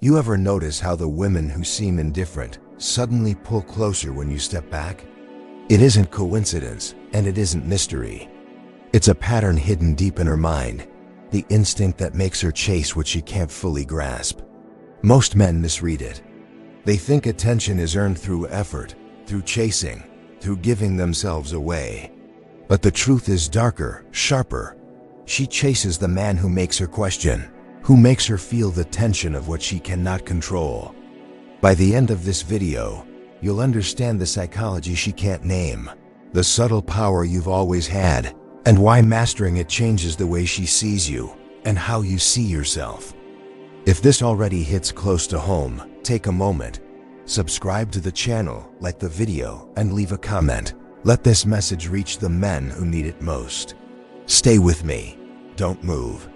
You ever notice how the women who seem indifferent suddenly pull closer when you step back? It isn't coincidence, and it isn't mystery. It's a pattern hidden deep in her mind, the instinct that makes her chase what she can't fully grasp. Most men misread it. They think attention is earned through effort, through chasing, through giving themselves away. But the truth is darker, sharper. She chases the man who makes her question, who makes her feel the tension of what she cannot control. By the end of this video, you'll understand the psychology she can't name, the subtle power you've always had, and why mastering it changes the way she sees you and how you see yourself. If this already hits close to home, take a moment. Subscribe to the channel, like the video, and leave a comment. Let this message reach the men who need it most. Stay with me. Don't move.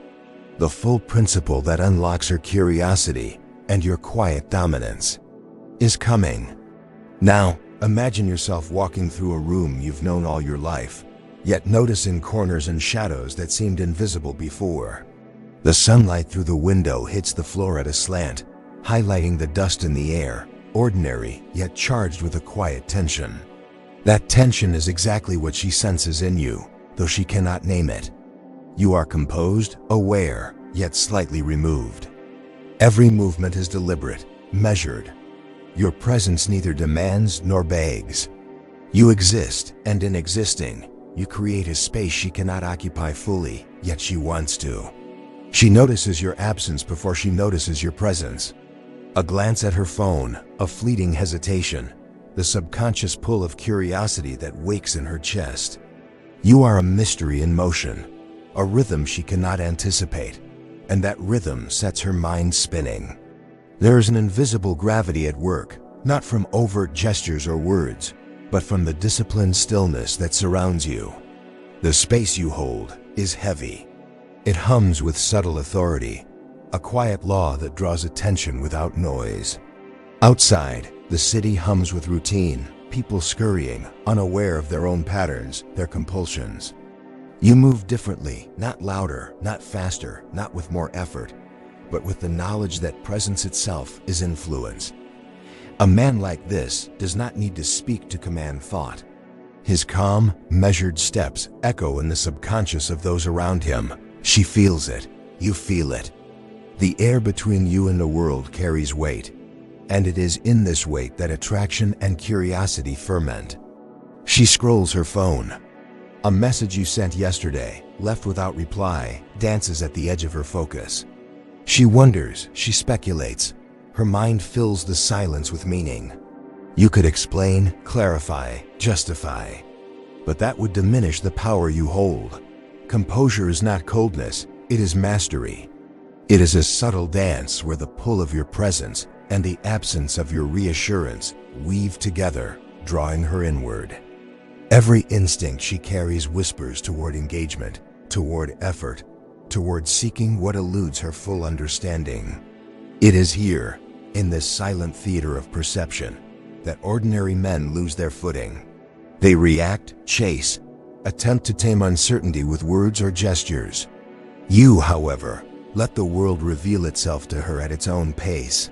The full principle that unlocks her curiosity and your quiet dominance is coming. Now, imagine yourself walking through a room you've known all your life, yet noticing corners and shadows that seemed invisible before. The sunlight through the window hits the floor at a slant, highlighting the dust in the air, ordinary yet charged with a quiet tension. That tension is exactly what she senses in you, though she cannot name it. You are composed, aware, yet slightly removed. Every movement is deliberate, measured. Your presence neither demands nor begs. You exist, and in existing, you create a space she cannot occupy fully, yet she wants to. She notices your absence before she notices your presence. A glance at her phone, a fleeting hesitation, the subconscious pull of curiosity that wakes in her chest. You are a mystery in motion, a rhythm she cannot anticipate, and that rhythm sets her mind spinning. There is an invisible gravity at work, not from overt gestures or words, but from the disciplined stillness that surrounds you. The space you hold is heavy. It hums with subtle authority, a quiet law that draws attention without noise. Outside, the city hums with routine, people scurrying, unaware of their own patterns, their compulsions. You move differently, not louder, not faster, not with more effort, but with the knowledge that presence itself is influence. A man like this does not need to speak to command thought. His calm, measured steps echo in the subconscious of those around him. She feels it. You feel it. The air between you and the world carries weight, and it is in this weight that attraction and curiosity ferment. She scrolls her phone. A message you sent yesterday, left without reply, dances at the edge of her focus. She wonders, she speculates. Her mind fills the silence with meaning. You could explain, clarify, justify, but that would diminish the power you hold. Composure is not coldness, it is mastery. It is a subtle dance where the pull of your presence and the absence of your reassurance weave together, drawing her inward. Every instinct she carries whispers toward engagement, toward effort, toward seeking what eludes her full understanding. It is here, in this silent theater of perception, that ordinary men lose their footing. They react, chase, attempt to tame uncertainty with words or gestures. You, however, let the world reveal itself to her at its own pace.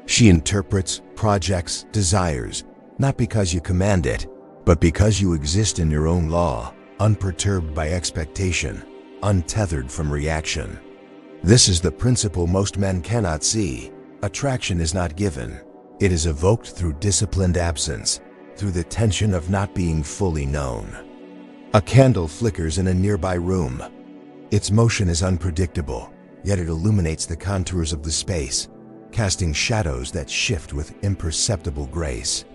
She interprets, projects, desires, not because you command it, but because you exist in your own law, unperturbed by expectation, untethered from reaction. This is the principle most men cannot see. Attraction is not given. It is evoked through disciplined absence, through the tension of not being fully known. A candle flickers in a nearby room. Its motion is unpredictable, yet it illuminates the contours of the space, casting shadows that shift with imperceptible grace.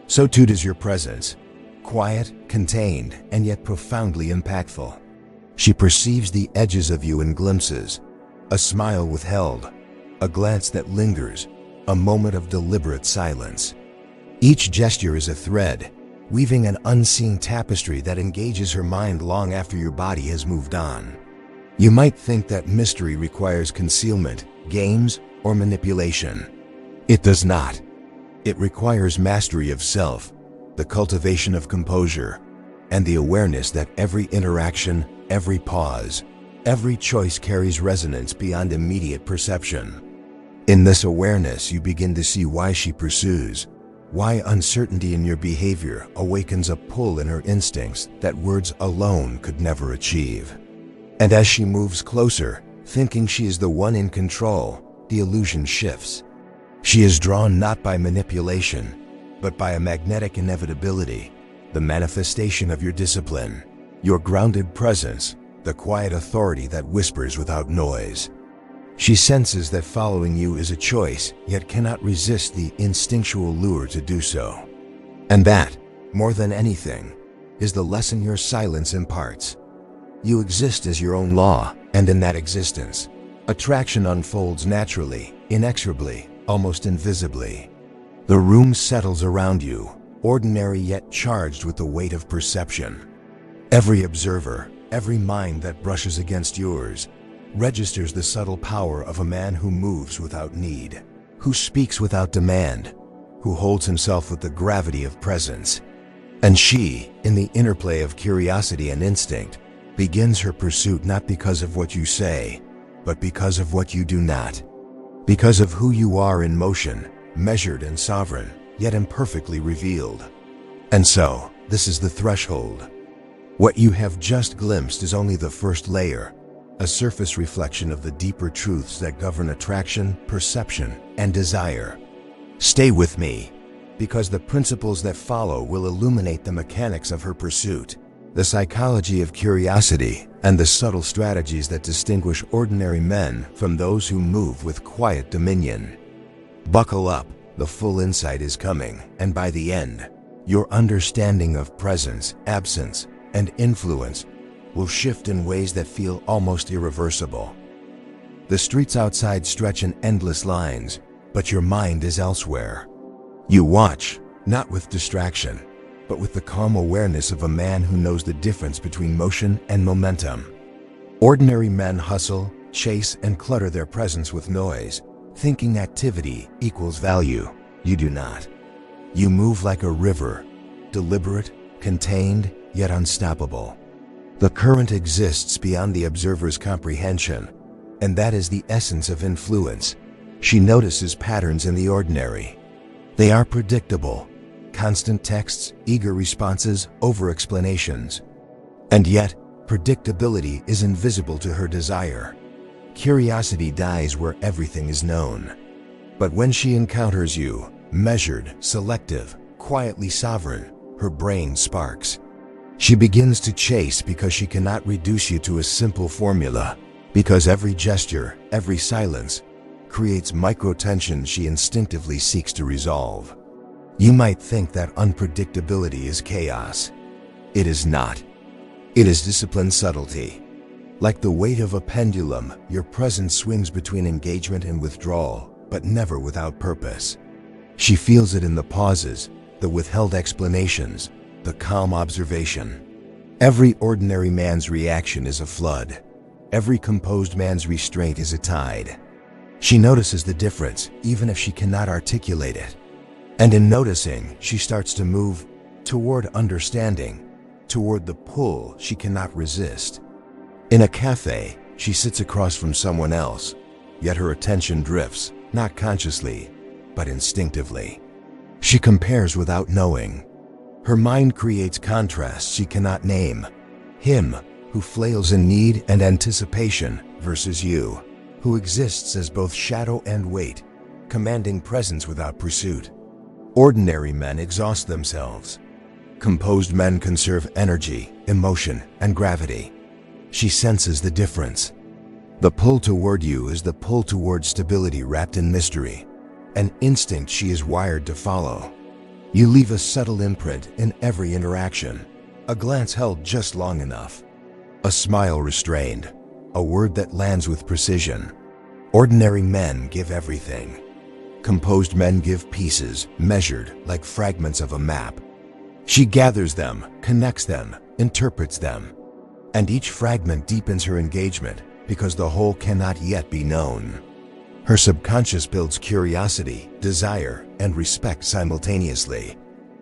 So too does your presence, quiet, contained, and yet profoundly impactful. She perceives the edges of you in glimpses, a smile withheld, a glance that lingers, a moment of deliberate silence. Each gesture is a thread, weaving an unseen tapestry that engages her mind long after your body has moved on. You might think that mystery requires concealment, games, or manipulation. It does not. It requires mastery of self, the cultivation of composure, and the awareness that every interaction, every pause, every choice carries resonance beyond immediate perception. In this awareness, you begin to see why she pursues, why uncertainty in your behavior awakens a pull in her instincts that words alone could never achieve. And as she moves closer, thinking she is the one in control, the illusion shifts. She is drawn not by manipulation, but by a magnetic inevitability, the manifestation of your discipline, your grounded presence, the quiet authority that whispers without noise. She senses that following you is a choice, yet cannot resist the instinctual lure to do so. And that, more than anything, is the lesson your silence imparts. You exist as your own law, and in that existence, attraction unfolds naturally, inexorably, almost invisibly. The room settles around you, ordinary yet charged with the weight of perception. Every observer, every mind that brushes against yours, registers the subtle power of a man who moves without need, who speaks without demand, who holds himself with the gravity of presence. And she, in the interplay of curiosity and instinct, begins her pursuit not because of what you say, but because of what you do not. Because of who you are in motion, measured and sovereign, yet imperfectly revealed. And so, this is the threshold. What you have just glimpsed is only the first layer, a surface reflection of the deeper truths that govern attraction, perception, and desire. Stay with me, because the principles that follow will illuminate the mechanics of her pursuit, the psychology of curiosity, and the subtle strategies that distinguish ordinary men from those who move with quiet dominion. Buckle up, the full insight is coming, and by the end, your understanding of presence, absence, and influence will shift in ways that feel almost irreversible. The streets outside stretch in endless lines, but your mind is elsewhere. You watch, not with distraction, but with the calm awareness of a man who knows the difference between motion and momentum. Ordinary men hustle, chase, and clutter their presence with noise, thinking activity equals value. You do not. You move like a river, deliberate, contained, yet unstoppable. The current exists beyond the observer's comprehension, and that is the essence of influence. She notices patterns in the ordinary. They are predictable, constant texts, eager responses, over-explanations. And yet, predictability is invisible to her desire. Curiosity dies where everything is known. But when she encounters you, measured, selective, quietly sovereign, her brain sparks. She begins to chase because she cannot reduce you to a simple formula, because every gesture, every silence, creates micro-tension she instinctively seeks to resolve. You might think that unpredictability is chaos. It is not. It is disciplined subtlety. Like the weight of a pendulum, your presence swings between engagement and withdrawal, but never without purpose. She feels it in the pauses, the withheld explanations, the calm observation. Every ordinary man's reaction is a flood. Every composed man's restraint is a tide. She notices the difference, even if she cannot articulate it. And in noticing, she starts to move toward understanding, toward the pull she cannot resist. In a cafe, she sits across from someone else, yet her attention drifts, not consciously, but instinctively. She compares without knowing. Her mind creates contrasts she cannot name. Him, who flails in need and anticipation, versus you, who exists as both shadow and weight, commanding presence without pursuit. Ordinary men exhaust themselves. Composed men conserve energy, emotion, and gravity. She senses the difference. The pull toward you is the pull toward stability wrapped in mystery, an instinct she is wired to follow. You leave a subtle imprint in every interaction, a glance held just long enough, a smile restrained, a word that lands with precision. Ordinary men give everything. Composed men give pieces, measured like fragments of a map. She gathers them, connects them, interprets them, and each fragment deepens her engagement because the whole cannot yet be known. Her subconscious builds curiosity, desire, and respect simultaneously.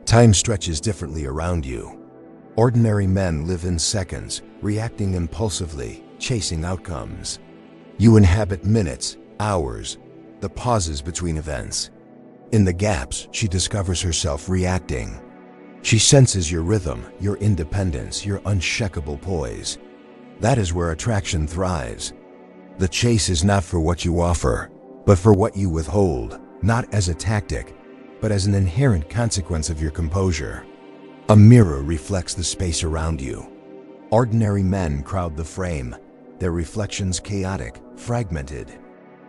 Time stretches differently around you. Ordinary men live in seconds, reacting impulsively, chasing outcomes. You inhabit minutes, hours, the pauses between events. In the gaps, she discovers herself reacting. She senses your rhythm, your independence, your unshakable poise. That is where attraction thrives. The chase is not for what you offer, but for what you withhold, not as a tactic, but as an inherent consequence of your composure. A mirror reflects the space around you. Ordinary men crowd the frame, their reflections chaotic, fragmented.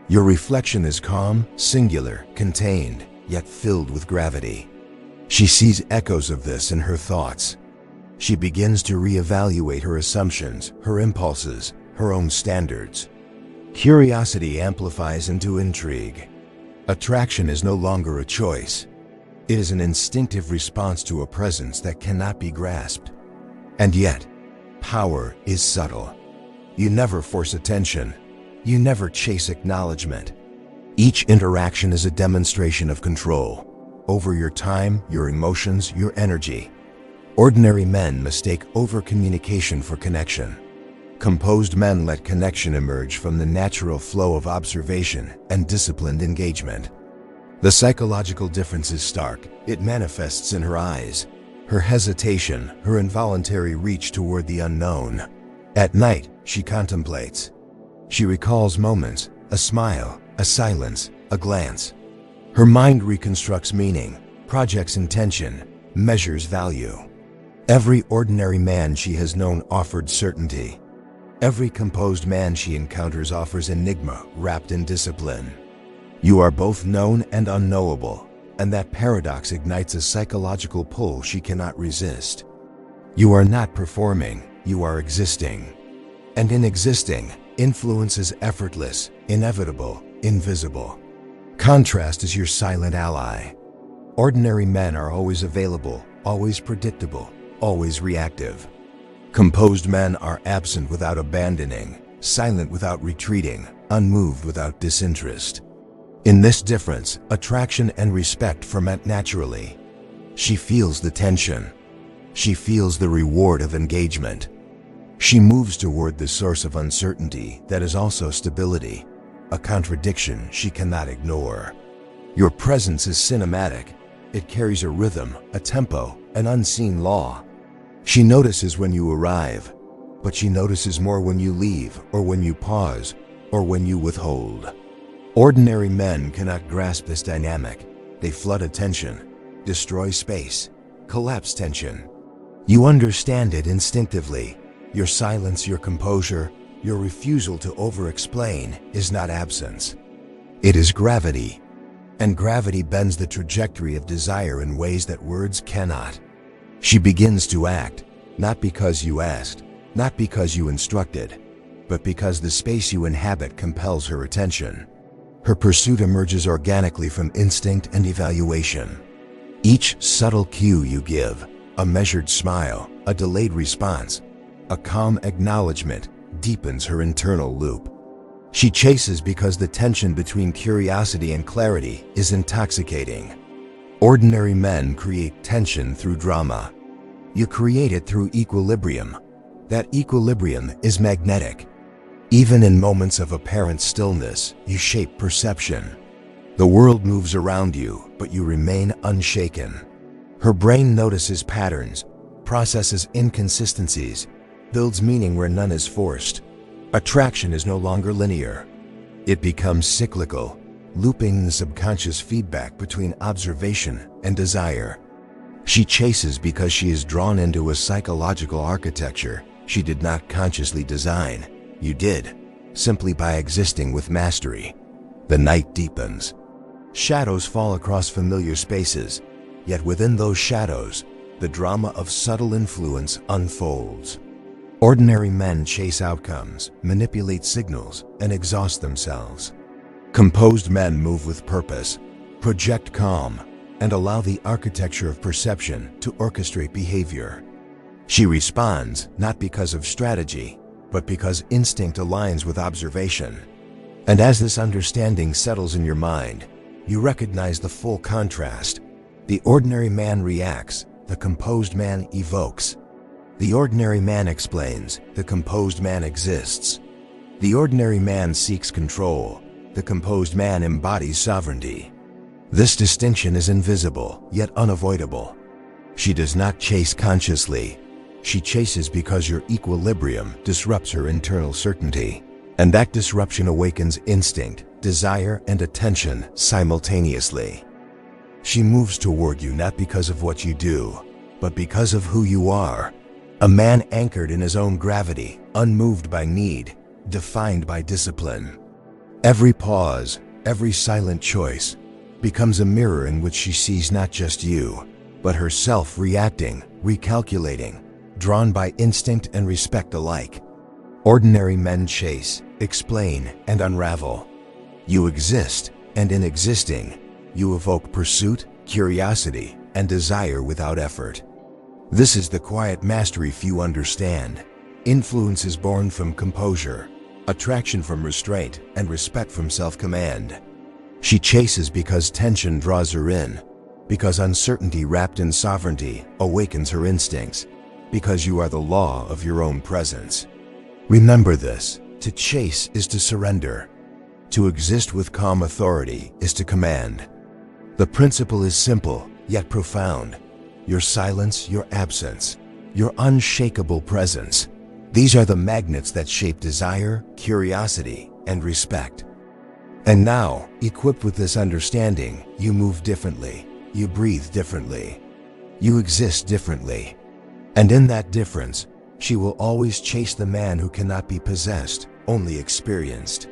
Your reflection is calm, singular, contained, yet filled with gravity. She sees echoes of this in her thoughts. She begins to reevaluate her assumptions, her impulses, her own standards. Curiosity amplifies into intrigue. Attraction is no longer a choice. It is an instinctive response to a presence that cannot be grasped. And yet, power is subtle. You never force attention. You never chase acknowledgement. Each interaction is a demonstration of control over your time, your emotions, your energy. Ordinary men mistake over-communication for connection. Composed men let connection emerge from the natural flow of observation and disciplined engagement. The psychological difference is stark. It manifests in her eyes, her hesitation, her involuntary reach toward the unknown. At night, she contemplates. She recalls moments, a smile, a silence, a glance. Her mind reconstructs meaning, projects intention, measures value. Every ordinary man she has known offered certainty. Every composed man she encounters offers enigma wrapped in discipline. You are both known and unknowable, and that paradox ignites a psychological pull she cannot resist. You are not performing, you are existing. And in existing, influence is effortless, inevitable, invisible. Contrast is your silent ally. Ordinary men are always available, always predictable, always reactive. Composed men are absent without abandoning, silent without retreating, unmoved without disinterest. In this difference, attraction and respect ferment naturally. She feels the tension. She feels the reward of engagement. She moves toward the source of uncertainty that is also stability, a contradiction she cannot ignore. Your presence is cinematic. It carries a rhythm, a tempo, an unseen law. She notices when you arrive, but she notices more when you leave, or when you pause, or when you withhold. Ordinary men cannot grasp this dynamic. They flood attention, destroy space, collapse tension. You understand it instinctively. Your silence, your composure, your refusal to over-explain is not absence. It is gravity. And gravity bends the trajectory of desire in ways that words cannot. She begins to act, not because you asked, not because you instructed, but because the space you inhabit compels her attention. Her pursuit emerges organically from instinct and evaluation. Each subtle cue you give, a measured smile, a delayed response, a calm acknowledgement, deepens her internal loop. She chases because the tension between curiosity and clarity is intoxicating. Ordinary men create tension through drama. You create it through equilibrium. That equilibrium is magnetic. Even in moments of apparent stillness, you shape perception. The world moves around you, but you remain unshaken. Her brain notices patterns, processes inconsistencies, builds meaning where none is forced. Attraction is no longer linear. It becomes cyclical, looping the subconscious feedback between observation and desire. She chases because she is drawn into a psychological architecture she did not consciously design. You did, simply by existing with mastery. The night deepens. Shadows fall across familiar spaces, yet within those shadows, the drama of subtle influence unfolds. Ordinary men chase outcomes, manipulate signals, and exhaust themselves. Composed men move with purpose, project calm, and allow the architecture of perception to orchestrate behavior. She responds not because of strategy, but because instinct aligns with observation. And as this understanding settles in your mind, you recognize the full contrast. The ordinary man reacts, the composed man evokes. The ordinary man explains, the composed man exists. The ordinary man seeks control, the composed man embodies sovereignty. This distinction is invisible, yet unavoidable. She does not chase consciously. She chases because your equilibrium disrupts her internal certainty. And that disruption awakens instinct, desire, and attention simultaneously. She moves toward you not because of what you do, but because of who you are. A man anchored in his own gravity, unmoved by need, defined by discipline. Every pause, every silent choice, becomes a mirror in which she sees not just you, but herself reacting, recalculating, drawn by instinct and respect alike. Ordinary men chase, explain, and unravel. You exist, and in existing, you evoke pursuit, curiosity, and desire without effort. This is the quiet mastery few understand. Influence is born from composure, attraction from restraint, and respect from self-command. She chases because tension draws her in, because uncertainty wrapped in sovereignty awakens her instincts, because you are the law of your own presence. Remember this: to chase is to surrender. To exist with calm authority is to command. The principle is simple, yet profound. Your silence, your absence, your unshakable presence. These are the magnets that shape desire, curiosity, and respect. And now, equipped with this understanding, you move differently, you breathe differently, you exist differently. And in that difference, she will always chase the man who cannot be possessed, only experienced.